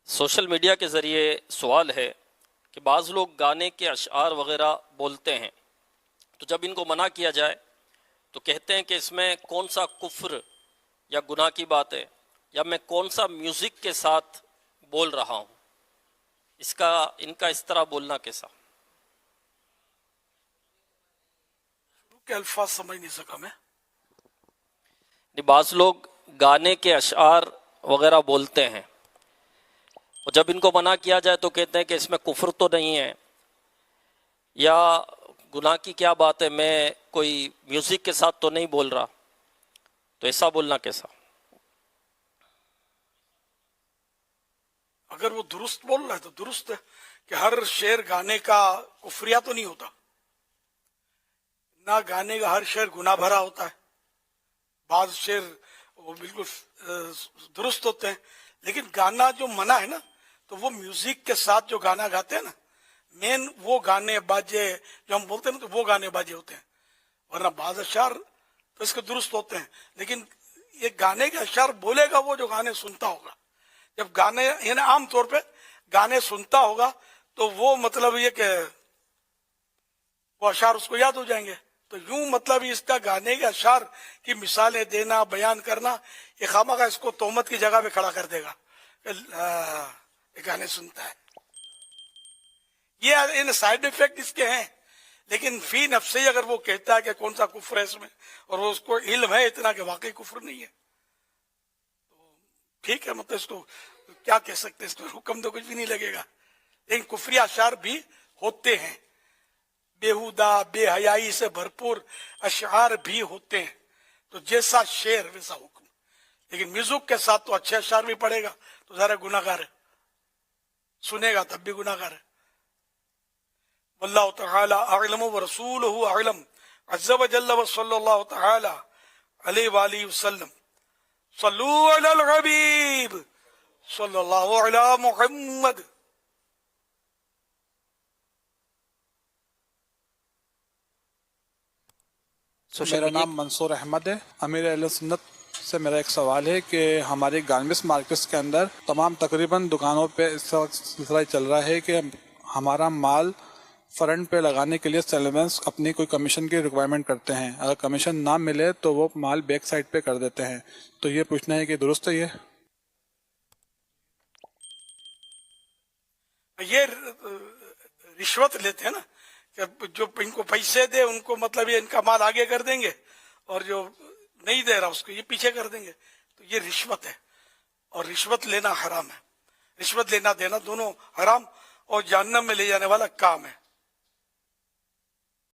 Social media کے ذریعے سوال ہے کہ بعض لوگ گانے کے اشعار وغیرہ بولتے ہیں، تو جب ان کو منع کیا جائے تو کہتے ہیں کہ اس میں کون سا کفر یا گناہ کی بات ہے، یا میں کون سا میوزک کے ساتھ بول رہا ہوں، ان کا اس طرح بولنا کیسا؟ کے الفاظ سمجھ نہیں سکا میں۔ بعض لوگ گانے کے اشعار وغیرہ بولتے ہیں، اور جب ان کو منع کیا جائے تو کہتے ہیں کہ اس میں کفر تو نہیں ہے یا گناہ کی کیا بات ہے، میں کوئی میوزک کے ساتھ تو نہیں بول رہا، تو ایسا بولنا کیسا؟ اگر وہ درست بول رہا ہے تو درست ہے کہ ہر شعر گانے کا کفریہ تو نہیں ہوتا، نہ گانے کا ہر شعر گناہ بھرا ہوتا ہے، بعض شعر وہ بالکل درست ہوتے ہیں، لیکن گانا جو منع ہے نا تو وہ میوزک کے ساتھ جو گانا گاتے ہیں نا، مین وہ گانے باجے جو ہم بولتے ہیں نا تو وہ گانے باجے ہوتے ہیں، ورنہ بعض اشعار تو اس کے درست ہوتے ہیں، لیکن یہ گانے کے اشعار بولے گا وہ جو گانے سنتا ہوگا، جب گانے یعنی عام طور پہ گانے سنتا ہوگا تو وہ مطلب یہ کہ وہ اشعار اس کو یاد ہو جائیں گے، تو یوں مطلب اس کا گانے کے اشعار کی مثالیں دینا بیان کرنا یہ خامخواہ اس کو تہمت کی جگہ پہ کھڑا کر دے گا کہ یہ گانے سنتا ہے، یہ ان سائیڈ ایفیکٹ اس کے ہیں، لیکن فی نفسی اگر وہ کہتا ہے کہ کون سا کفر ہے اس میں اور اس کو علم ہے اتنا کہ واقعی کفر نہیں ہے تو ٹھیک ہے، مطلب اس کو کیا کہہ سکتے، اس کو حکم تو کچھ بھی نہیں لگے گا، لیکن کفری اشعار بھی ہوتے ہیں، بیہودہ بے حیائی سے بھرپور اشعار بھی ہوتے ہیں، تو جیسا شعر ویسا حکم، لیکن میوزک کے ساتھ تو اچھے اشعار بھی پڑھے گا تو ذرا گناہ گار ہے، سنے گا تب بھی گناہ گار ہے۔ واللہ تعالی اعلم ورسولہ اعلم عز وجل وصلی اللہ تعالی علیہ وآلہ وسلم صلو علی الحبیب صلی اللہ علی محمد۔ میرا نام منصور احمد ہے۔ امیر اہل سنت سے میرا ایک سوال ہے کہ ہماری گارمنٹس مارکیٹس کے اندر تمام تقریباً دکانوں پہ اس وقت سلسلہ چل رہا ہے کہ ہمارا مال فرنٹ پہ لگانے کے لیے سیلمنس اپنی کوئی کمیشن کی ریکوائرمنٹ کرتے ہیں، اگر کمیشن نہ ملے تو وہ مال بیک سائڈ پہ کر دیتے ہیں، تو یہ پوچھنا ہے کہ درست ہے یہ رشوت لیتے ہیں نا کہ جو ان کو پیسے دے ان کو مطلب یہ ان کا مال آگے کر دیں گے اور جو نہیں دے رہا اس کو یہ پیچھے کر دیں گے، تو یہ رشوت ہے، اور رشوت لینا حرام ہے، رشوت لینا دینا دونوں حرام اور جہنم میں لے جانے والا کام ہے۔